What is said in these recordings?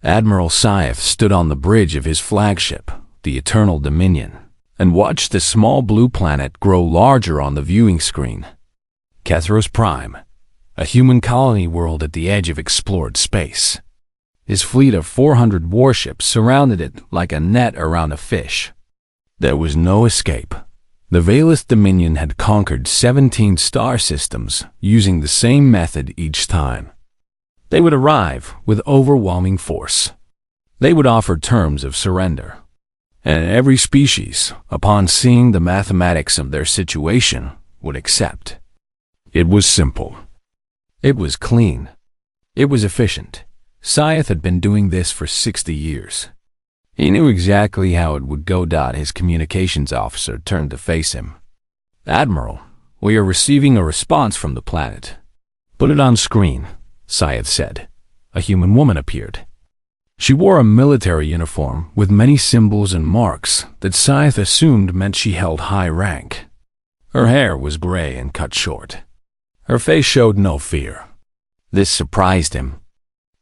Admiral Scythe stood on the bridge of his flagship, the Eternal Dominion, and watched the small blue planet grow larger on the viewing screen. Kethros Prime, a human colony world at the edge of explored space. His fleet of 400 warships surrounded it like a net around a fish. There was no escape. The Veilith Dominion had conquered 17 star systems using the same method each time. They would arrive with overwhelming force. They would offer terms of surrender. And every species, upon seeing the mathematics of their situation, would accept. It was simple. It was clean. It was efficient. Scythe had been doing this for 60 years. He knew exactly how it would go. His communications officer turned to face him. "Admiral, we are receiving a response from the planet." "Put it on screen," Scythe said. A human woman appeared. She wore a military uniform with many symbols and marks that Scythe assumed meant she held high rank. Her hair was gray and cut short. Her face showed no fear. This surprised him.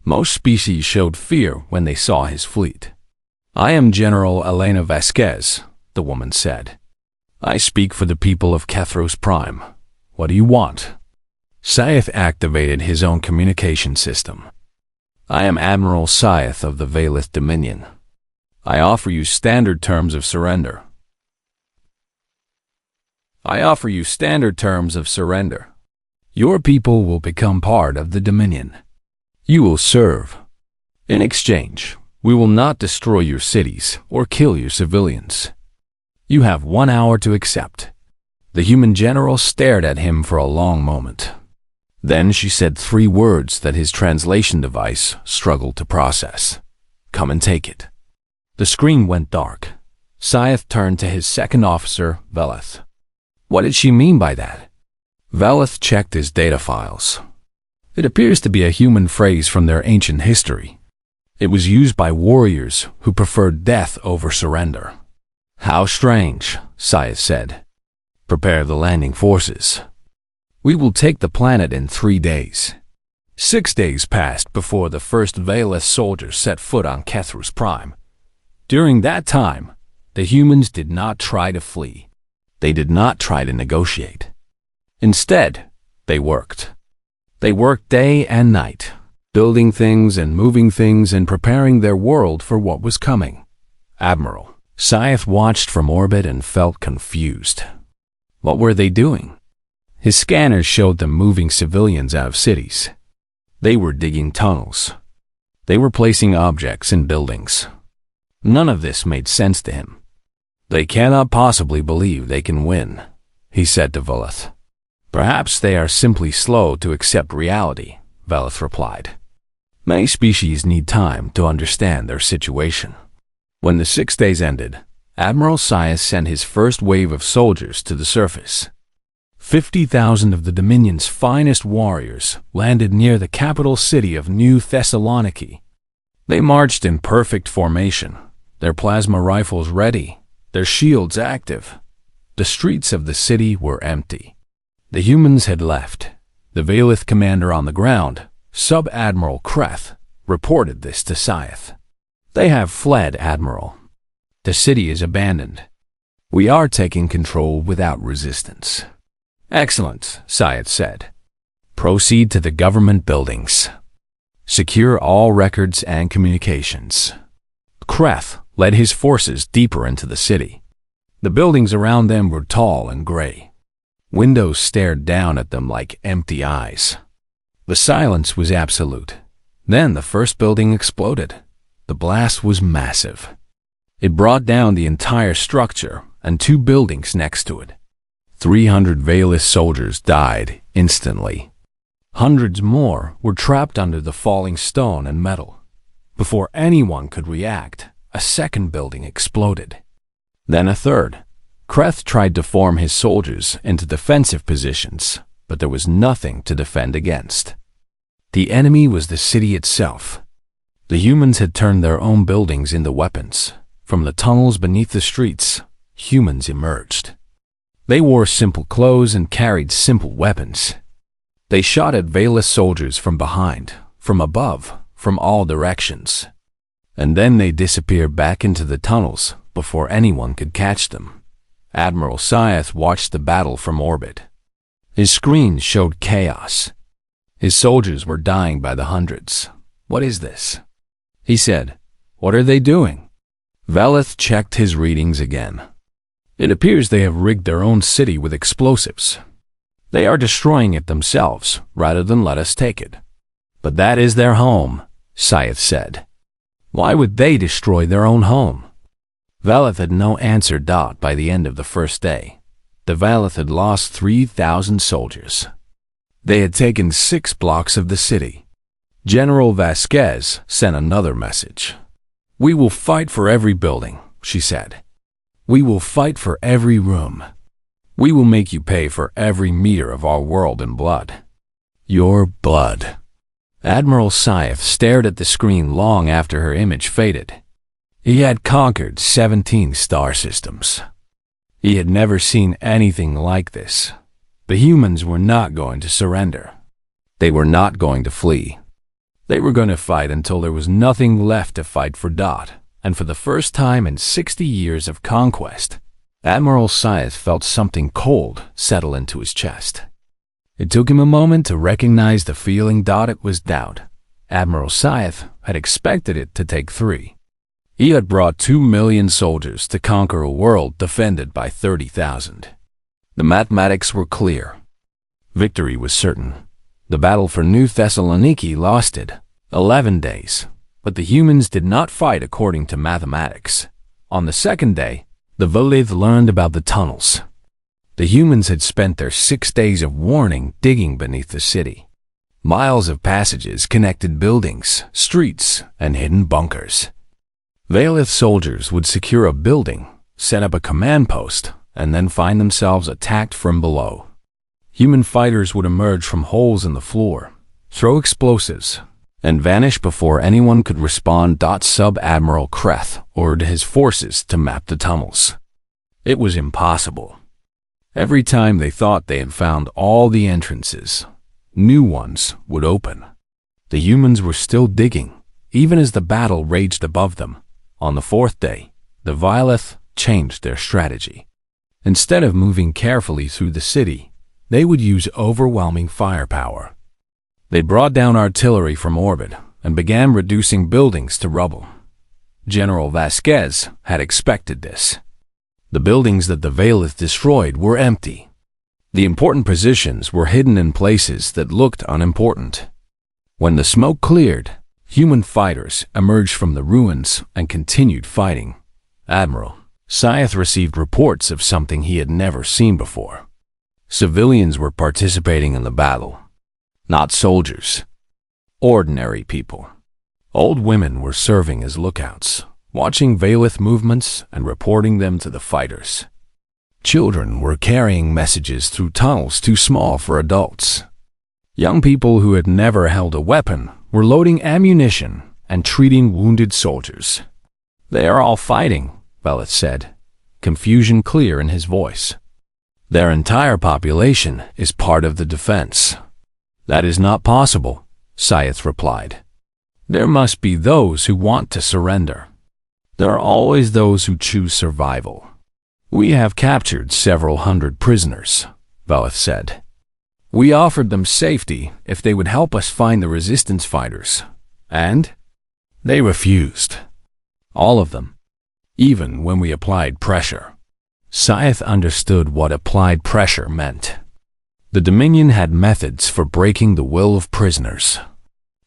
Most species showed fear when they saw his fleet. "I am General Elena Vasquez," the woman said. "I speak for the people of Kethros Prime. What do you want?" Scythe activated his own communication system. "I am Admiral Scythe of the Veilith Dominion. I offer you standard terms of surrender. Your people will become part of the Dominion. You will serve. In exchange, we will not destroy your cities or kill your civilians. You have 1 hour to accept." The human general stared at him for a long moment. Then she said 3 words that his translation device struggled to process. "Come and take it." The screen went dark. Scythe turned to his second officer, Velith. What did she mean by that? Velith checked his data files. It appears to be a human phrase from their ancient history. It was used by warriors who preferred death over surrender. "How strange," Scythe said. "Prepare the landing forces. We will take the planet in 3 days." 6 days passed before the first Veilith soldiers set foot on Kethros Prime. During that time, the humans did not try to flee. They did not try to negotiate. Instead, they worked. They worked day and night, building things and moving things and preparing their world for what was coming. "Admiral," Scythe watched from orbit and felt confused. What were they doing? His scanners showed them moving civilians out of cities. They were digging tunnels. They were placing objects in buildings. None of this made sense to him. "They cannot possibly believe they can win," he said to Velith. "Perhaps they are simply slow to accept reality," Velith replied. "Many species need time to understand their situation." When the 6 days ended, Admiral Scythe sent his first wave of soldiers to the surface. 50,000 of the Dominion's finest warriors landed near the capital city of New Thessaloniki. They marched in perfect formation, their plasma rifles ready, their shields active. The streets of the city were empty. The humans had left. The Veilith commander on the ground, Sub-Admiral Kreth, reported this to Scythe. "They have fled, Admiral. The city is abandoned. We are taking control without resistance." "Excellent," Scythe said. "Proceed to the government buildings. Secure all records and communications." Kreth led his forces deeper into the city. The buildings around them were tall and gray. Windows stared down at them like empty eyes. The silence was absolute. Then the first building exploded. The blast was massive. It brought down the entire structure and 2 buildings next to it. 300 Veilith soldiers died instantly. Hundreds more were trapped under the falling stone and metal. Before anyone could react, a second building exploded. Then a third. Kreth tried to form his soldiers into defensive positions, but there was nothing to defend against. The enemy was the city itself. The humans had turned their own buildings into weapons. From the tunnels beneath the streets, humans emerged. They wore simple clothes and carried simple weapons. They shot at Veilith soldiers from behind, from above, from all directions. and then they disappeared back into the tunnels before anyone could catch them. Admiral Scythe watched the battle from orbit. His screen showed chaos. His soldiers were dying by the hundreds. "What is this?" he said. "What are they doing?" Velith checked his readings again. "It appears they have rigged their own city with explosives. They are destroying it themselves rather than let us take it." "But that is their home," Scythe said. "Why would they destroy their own home?" Velith had no answer. By the end of the first day, the Velith had lost 3,000 soldiers. They had taken 6 blocks of the city. General Vasquez sent another message. "We will fight for every building," she said. "We will fight for every room. We will make you pay for every meter of our world in blood. Your blood." Admiral Scythe stared at the screen long after her image faded. He had conquered 17 star systems. He had never seen anything like this. The humans were not going to surrender. They were not going to flee. They were going to fight until there was nothing left to fight for. And for the first time in 60 years of conquest, Admiral Scythe felt something cold settle into his chest. It took him a moment to recognize the feeling. It was doubt. Admiral Scythe had expected it to take 3. He had brought 2 million soldiers to conquer a world defended by 30,000. The mathematics were clear. Victory was certain. The battle for New Thessaloniki lasted 11 days, but the humans did not fight according to mathematics. On the second day, the Velith learned about the tunnels. The humans had spent their 6 days of warning digging beneath the city. Miles of passages connected buildings, streets, and hidden bunkers. Velith soldiers would secure a building, set up a command post, and then find themselves attacked from below. Human fighters would emerge from holes in the floor, throw explosives, and vanish before anyone could respond. Sub-Admiral Kreth ordered his forces to map the tunnels. It was impossible. Every time they thought they had found all the entrances, new ones would open. The humans were still digging, even as the battle raged above them. On the 4th day, the Velith changed their strategy. Instead of moving carefully through the city, they would use overwhelming firepower. They brought down artillery from orbit and began reducing buildings to rubble. General Vasquez had expected this. The buildings that the Velith destroyed were empty. The important positions were hidden in places that looked unimportant. When the smoke cleared, human fighters emerged from the ruins and continued fighting. Admiral Scythe received reports of something he had never seen before. Civilians were participating in the battle. Not soldiers. Ordinary people. Old women were serving as lookouts, watching Velith movements and reporting them to the fighters. Children were carrying messages through tunnels too small for adults. Young people who had never held a weapon were loading ammunition and treating wounded soldiers. "They are all fighting," Velith said, confusion clear in his voice. "Their entire population is part of the defense." "That is not possible," Scythe replied. "There must be those who want to surrender. There are always those who choose survival." "We have captured several hundred prisoners," Velith said. "We offered them safety if they would help us find the resistance fighters. And they refused. All of them. Even when we applied pressure." Scythe understood what applied pressure meant. The Dominion had methods for breaking the will of prisoners.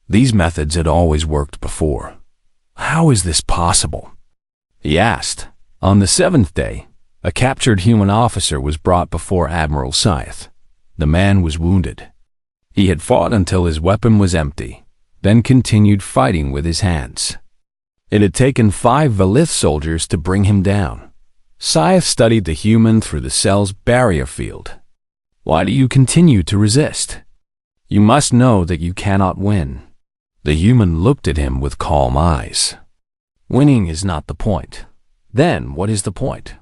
These methods had always worked before. "How is this possible?" he asked. On the 7th day, a captured human officer was brought before Admiral Scythe. The man was wounded. He had fought until his weapon was empty, then continued fighting with his hands. It had taken 5 Velith soldiers to bring him down. Scythe studied the human through the cell's barrier field. "Why do you continue to resist? You must know that you cannot win." The human looked at him with calm eyes. "Winning is not the point." "Then what is the point?"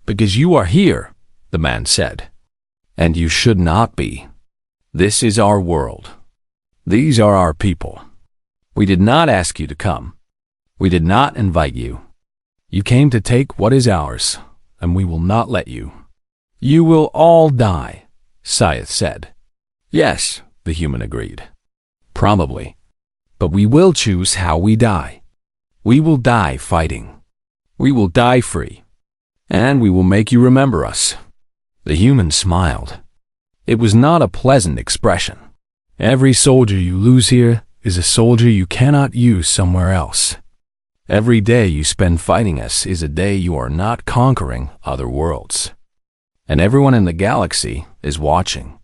"Because you are here," the man said. "And you should not be. This is our world. These are our people. We did not ask you to come. We did not invite you. You came to take what is ours, and we will not let you. You will all die, Scythe said. Yes, the human agreed. Probably. But we will choose how we die. We will die fighting. We will die free. And we will make you remember us. The human smiled. It was not a pleasant expression. Every soldier you lose here is a soldier you cannot use somewhere else. Every day you spend fighting us is a day you are not conquering other worlds. And everyone in the galaxy is watching.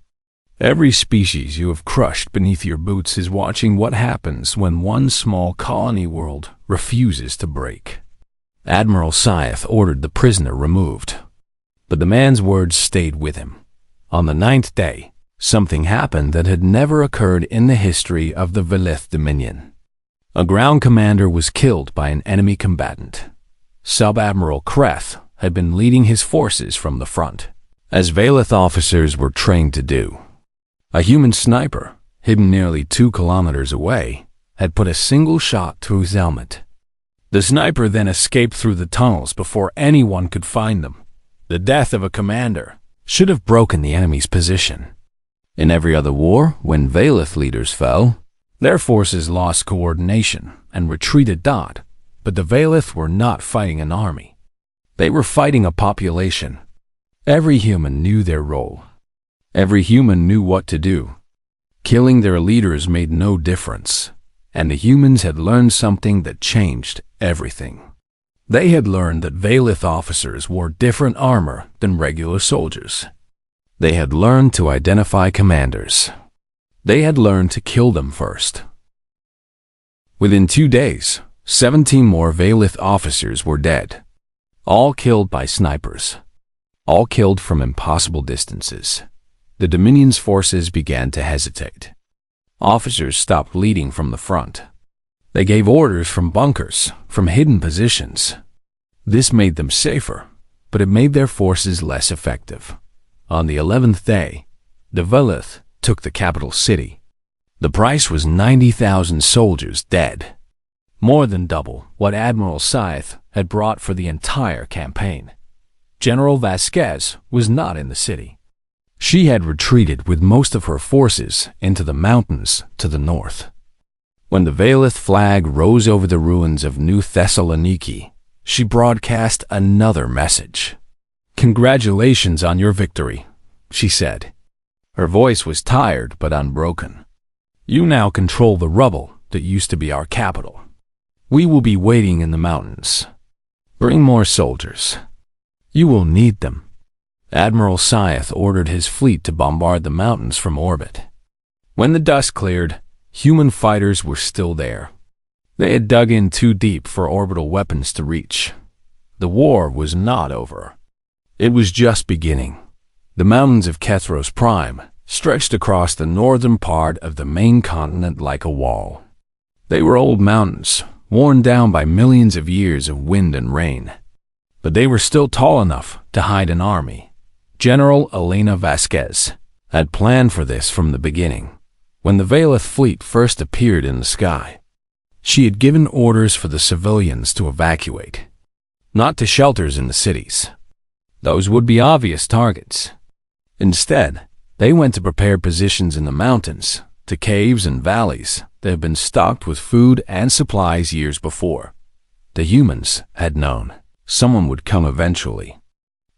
Every species you have crushed beneath your boots is watching what happens when one small colony world refuses to break. Admiral Scythe ordered the prisoner removed. But the man's words stayed with him. On the 9th day, something happened that had never occurred in the history of the Velith Dominion. A ground commander was killed by an enemy combatant. Sub-Admiral Kreth had been leading his forces from the front, as Velith officers were trained to do. A human sniper, hidden nearly 2 kilometers away, had put a single shot through his helmet. The sniper then escaped through the tunnels before anyone could find them. The death of a commander should have broken the enemy's position. In every other war, when Velith leaders fell, their forces lost coordination and retreated. But the Velith were not fighting an army. They were fighting a population. Every human knew their role. Every human knew what to do. Killing their leaders made no difference, and the humans had learned something that changed everything. They had learned that Velith officers wore different armor than regular soldiers. They had learned to identify commanders. They had learned to kill them first. Within 2 days, 17 more Velith officers were dead, all killed by snipers, all killed from impossible distances. The Dominion's forces began to hesitate. Officers stopped leading from the front. They gave orders from bunkers, from hidden positions. This made them safer, but it made their forces less effective. On the 11th day, the Velith took the capital city. The price was 90,000 soldiers dead, more than double what Admiral Scythe had brought for the entire campaign. General Vasquez was not in the city. She had retreated with most of her forces into the mountains to the north. When the Velith flag rose over the ruins of New Thessaloniki, she broadcast another message. "Congratulations on your victory," she said. Her voice was tired but unbroken. "You now control the rubble that used to be our capital. We will be waiting in the mountains. Bring more soldiers. You will need them." Admiral Scythe ordered his fleet to bombard the mountains from orbit. When the dust cleared, human fighters were still there. They had dug in too deep for orbital weapons to reach. The war was not over. It was just beginning. The mountains of Kethros Prime stretched across the northern part of the main continent like a wall. They were old mountains, worn down by millions of years of wind and rain. But they were still tall enough to hide an army. General Elena Vasquez had planned for this from the beginning. When the Velith fleet first appeared in the sky, she had given orders for the civilians to evacuate, not to shelters in the cities. Those would be obvious targets. Instead, they went to prepared positions in the mountains, to caves and valleys that had been stocked with food and supplies years before. The humans had known someone would come eventually.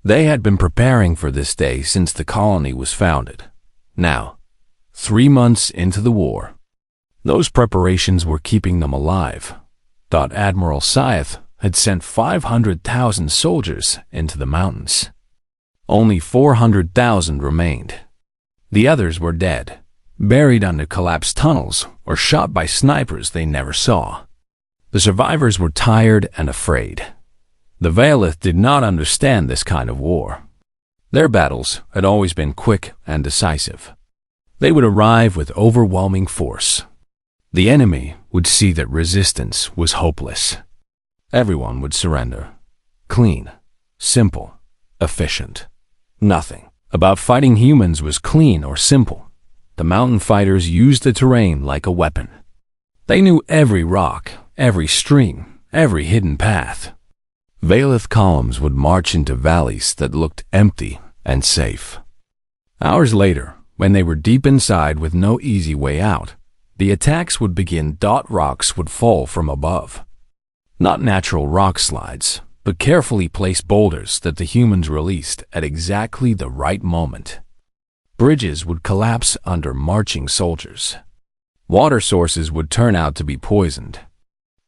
They had been preparing for this day since the colony was founded. Now, 3 months into the war, those preparations were keeping them alive. Admiral Scythe had sent 500,000 soldiers into the mountains. Only 400,000 remained. The others were dead, buried under collapsed tunnels or shot by snipers they never saw. The survivors were tired and afraid. The Velith did not understand this kind of war. Their battles had always been quick and decisive. They would arrive with overwhelming force. The enemy would see that resistance was hopeless. Everyone would surrender. Clean, simple, efficient. Nothing about fighting humans was clean or simple. The mountain fighters used the terrain like a weapon. They knew every rock, every stream, every hidden path. Valith columns would march into valleys that looked empty and safe. Hours later, when they were deep inside with no easy way out, the attacks would begin. Rocks would fall from above. Not natural rock slides, but carefully placed boulders that the humans released at exactly the right moment. Bridges would collapse under marching soldiers. Water sources would turn out to be poisoned,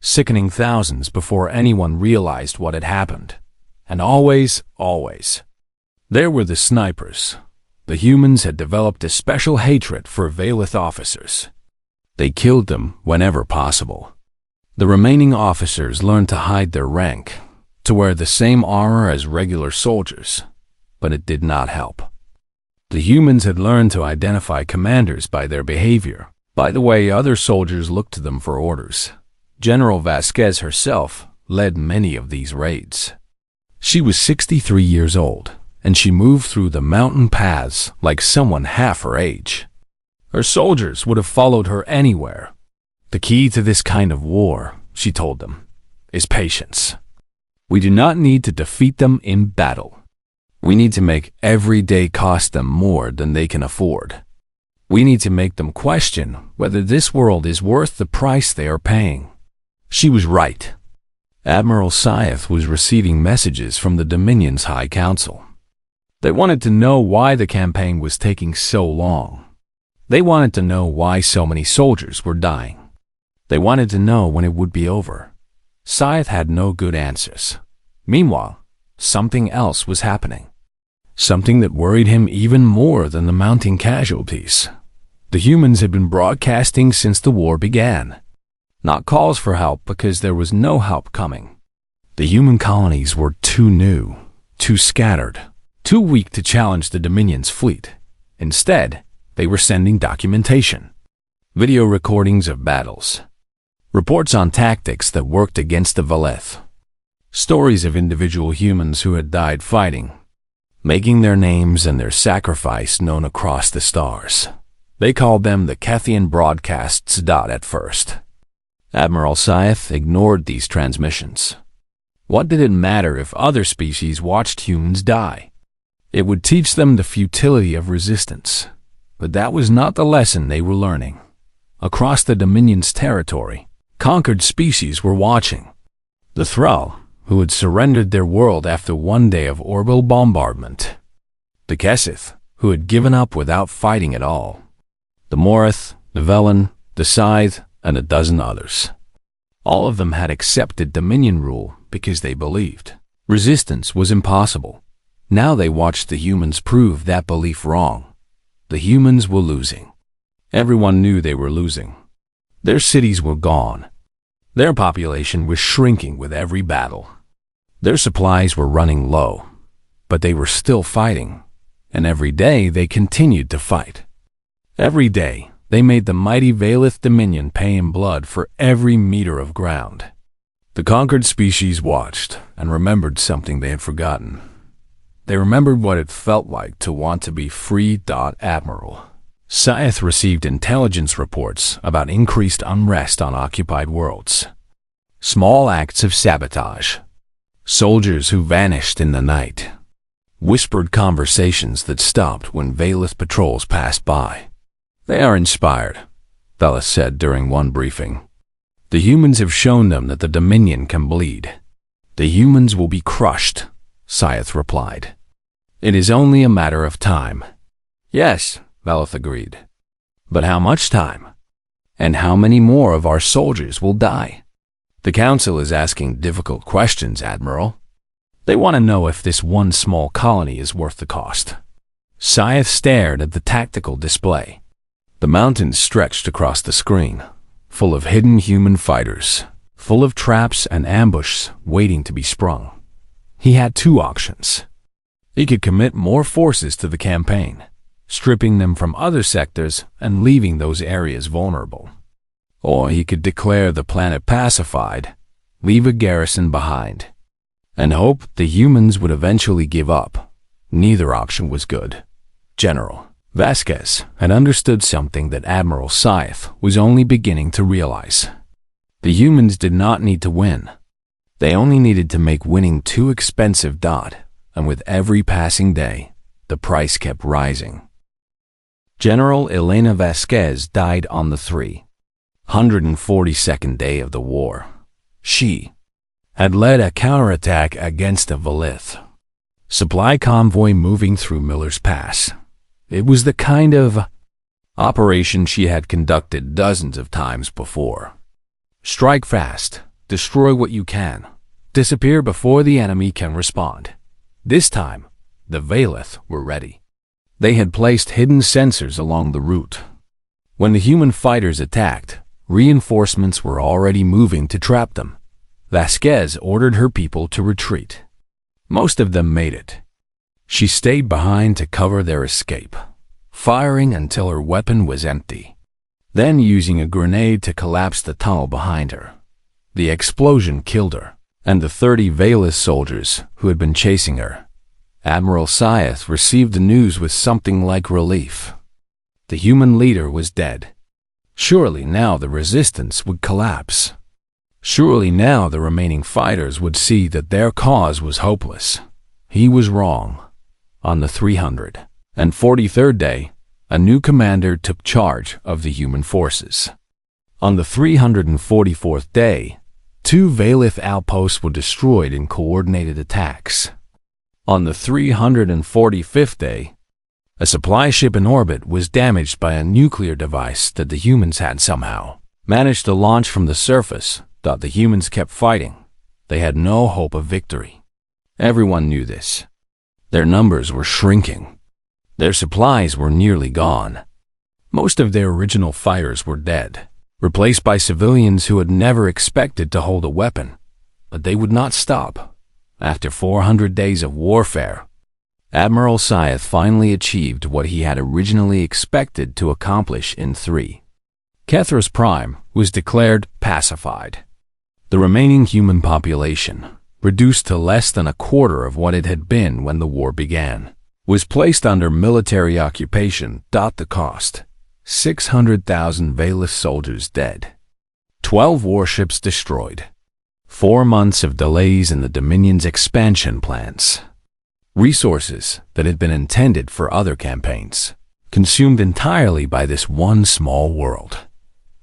sickening thousands before anyone realized what had happened. And always, there were the snipers. The humans had developed a special hatred for Valith officers. They killed them whenever possible. The remaining officers learned to hide their rank, to wear the same armor as regular soldiers, but it did not help. The humans had learned to identify commanders by their behavior, by the way other soldiers looked to them for orders. General Vasquez herself led many of these raids. She was 63 years old, and she moved through the mountain paths like someone half her age. Her soldiers would have followed her anywhere. The key to this kind of war, she told them, is patience. We do not need to defeat them in battle. We need to make every day cost them more than they can afford. We need to make them question whether this world is worth the price they are paying. She was right. Admiral Scythe was receiving messages from the Dominion's High Council. They wanted to know why the campaign was taking so long. They wanted to know why so many soldiers were dying. They wanted to know when it would be over. Scythe had no good answers. Meanwhile, something else was happening. Something that worried him even more than the mounting casualties. The humans had been broadcasting since the war began. Not calls for help because there was no help coming. The human colonies were too new, too scattered, too weak to challenge the Dominion's fleet. Instead, they were sending documentation, video recordings of battles, reports on tactics that worked against the Valith, stories of individual humans who had died fighting, making their names and their sacrifice known across the stars. They called them the Kethian broadcasts. At first, Admiral Scythe ignored these transmissions. What did it matter if other species watched humans die? It would teach them the futility of resistance. But that was not the lesson they were learning. Across the Dominion's territory, conquered species were watching. The Thrall, who had surrendered their world after one day of orbital bombardment. The Kessith, who had given up without fighting at all. The Morith, the Velen, the Scythe, and a dozen others. All of them had accepted Dominion rule because they believed resistance was impossible. Now they watched the humans prove that belief wrong. The humans were losing. Everyone knew they were losing. Their cities were gone. Their population was shrinking with every battle. Their supplies were running low, but they were still fighting, and every day they continued to fight. Every day, they made the mighty Valith Dominion pay in blood for every meter of ground. The conquered species watched and remembered something they had forgotten. They remembered what it felt like to want to be free. Admiral Scythe received intelligence reports about increased unrest on occupied worlds. Small acts of sabotage. Soldiers who vanished in the night. Whispered conversations that stopped when Valith patrols passed by. They are inspired, Velas said during one briefing. The humans have shown them that the Dominion can bleed. The humans will be crushed, Scythe replied. It is only a matter of time. Yes, Valith agreed. But how much time? And how many more of our soldiers will die? The Council is asking difficult questions, Admiral. They want to know if this one small colony is worth the cost. Scythe stared at the tactical display. The mountains stretched across the screen, full of hidden human fighters, full of traps and ambushes waiting to be sprung. He had two options. He could commit more forces to the campaign, stripping them from other sectors and leaving those areas vulnerable. Or he could declare the planet pacified, leave a garrison behind, and hope the humans would eventually give up. Neither option was good. General Vasquez had understood something that Admiral Scythe was only beginning to realize. The humans did not need to win. They only needed to make winning too expensive. And with every passing day, the price kept rising. General Elena Vasquez died on the 342nd day of the war. She had led a counterattack against a Velith supply convoy moving through Miller's Pass. It was the kind of operation she had conducted dozens of times before. Strike fast, destroy what you can, disappear before the enemy can respond. This time, the Velith were ready. They had placed hidden sensors along the route. When the human fighters attacked, reinforcements were already moving to trap them. Vasquez ordered her people to retreat. Most of them made it. She stayed behind to cover their escape, firing until her weapon was empty, then using a grenade to collapse the tunnel behind her. The explosion killed her, and the 30 Velith soldiers who had been chasing her. Admiral Scythe received the news with something like relief. The human leader was dead. Surely now the resistance would collapse. Surely now the remaining fighters would see that their cause was hopeless. He was wrong. On the 343rd day, a new commander took charge of the human forces. On the 344th day, 2 Velith outposts were destroyed in coordinated attacks. On the 345th day, a supply ship in orbit was damaged by a nuclear device that the humans had somehow managed to launch from the surface. The humans kept fighting. They had no hope of victory. Everyone knew this. Their numbers were shrinking. Their supplies were nearly gone. Most of their original fighters were dead, replaced by civilians who had never expected to hold a weapon. But they would not stop. After 400 days of warfare, Admiral Scythe finally achieved what he had originally expected to accomplish in 3. Kethros Prime was declared pacified. The remaining human population, reduced to less than a quarter of what it had been when the war began, was placed under military occupation. The cost: 600,000 Velith soldiers dead, 12 warships destroyed, 4 months of delays in the Dominion's expansion plans. Resources that had been intended for other campaigns, consumed entirely by this one small world.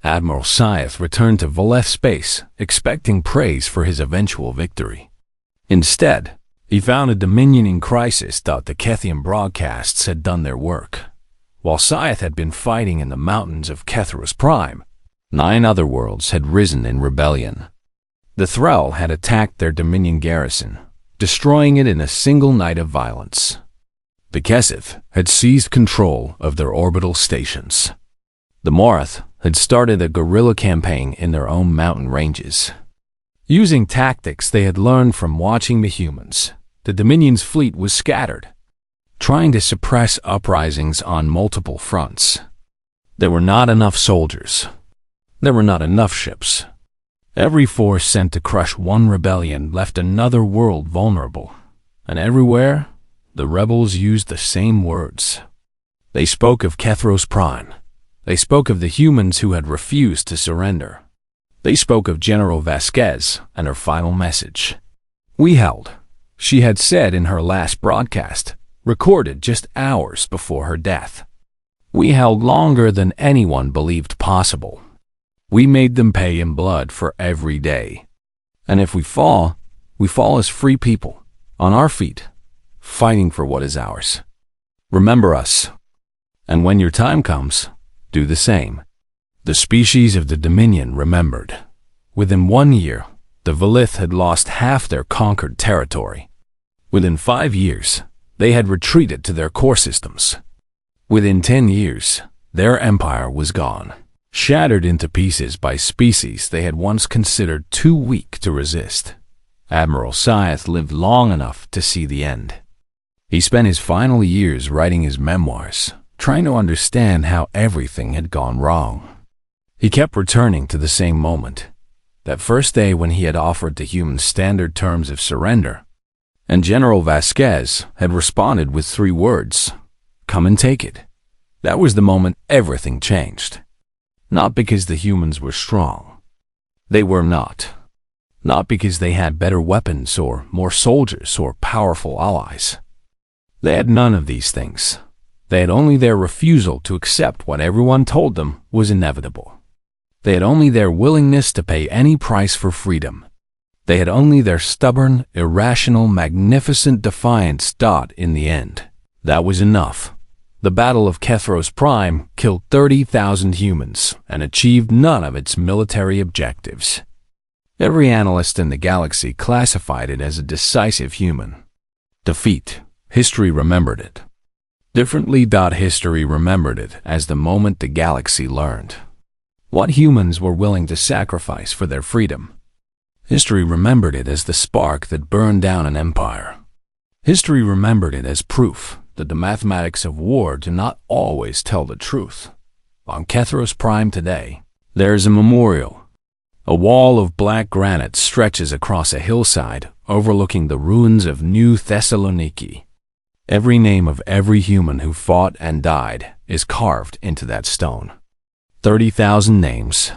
Admiral Scythe returned to Velith space, expecting praise for his eventual victory. Instead, he found a Dominion in crisis. The Kethian broadcasts had done their work. While Scythe had been fighting in the mountains of Kethros Prime, 9 other worlds had risen in rebellion. The Thrall had attacked their Dominion garrison, destroying it in a single night of violence. The Kesith had seized control of their orbital stations. The Morath had started a guerrilla campaign in their own mountain ranges. Using tactics they had learned from watching the humans, the Dominion's fleet was scattered, trying to suppress uprisings on multiple fronts. There were not enough soldiers. There were not enough ships. Every force sent to crush one rebellion left another world vulnerable, and everywhere, the rebels used the same words. They spoke of Kethros Prime. They spoke of the humans who had refused to surrender. They spoke of General Vasquez and her final message. "We held," she had said in her last broadcast, recorded just hours before her death. "We held longer than anyone believed possible. We made them pay in blood for every day. And if we fall as free people, on our feet, fighting for what is ours. Remember us. And when your time comes, do the same." The species of the Dominion remembered. Within 1 year, the Velith had lost half their conquered territory. Within 5 years, they had retreated to their core systems. Within 10 years, their empire was gone, shattered into pieces by species they had once considered too weak to resist. Admiral Scythe lived long enough to see the end. He spent his final years writing his memoirs, trying to understand how everything had gone wrong. He kept returning to the same moment, that first day when he had offered the humans standard terms of surrender, and General Vasquez had responded with 3 words: "Come and take it." That was the moment everything changed. Not because the humans were strong. They were not. not because they had better weapons or more soldiers or powerful allies. They had none of these things. They had only their refusal to accept what everyone told them was inevitable. They had only their willingness to pay any price for freedom. They had only their stubborn, irrational, magnificent defiance. In the end, that was enough. The Battle of Kethros Prime killed 30,000 humans and achieved none of its military objectives. Every analyst in the galaxy classified it as a decisive human defeat. History remembered it differently. History remembered it as the moment the galaxy learned what humans were willing to sacrifice for their freedom. History remembered it as the spark that burned down an empire. History remembered it as proof that the mathematics of war do not always tell the truth. On Kethros Prime today, there is a memorial. A wall of black granite stretches across a hillside overlooking the ruins of New Thessaloniki. Every name of every human who fought and died is carved into that stone. 30,000 names.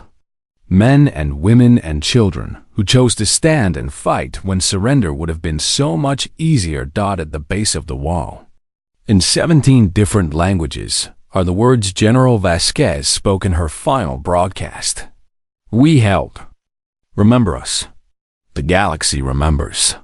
Men and women and children who chose to stand and fight when surrender would have been so much easier. At the base of the wall, in 17 different languages, are the words General Vasquez spoke in her final broadcast. We held. Remember us. The galaxy remembers.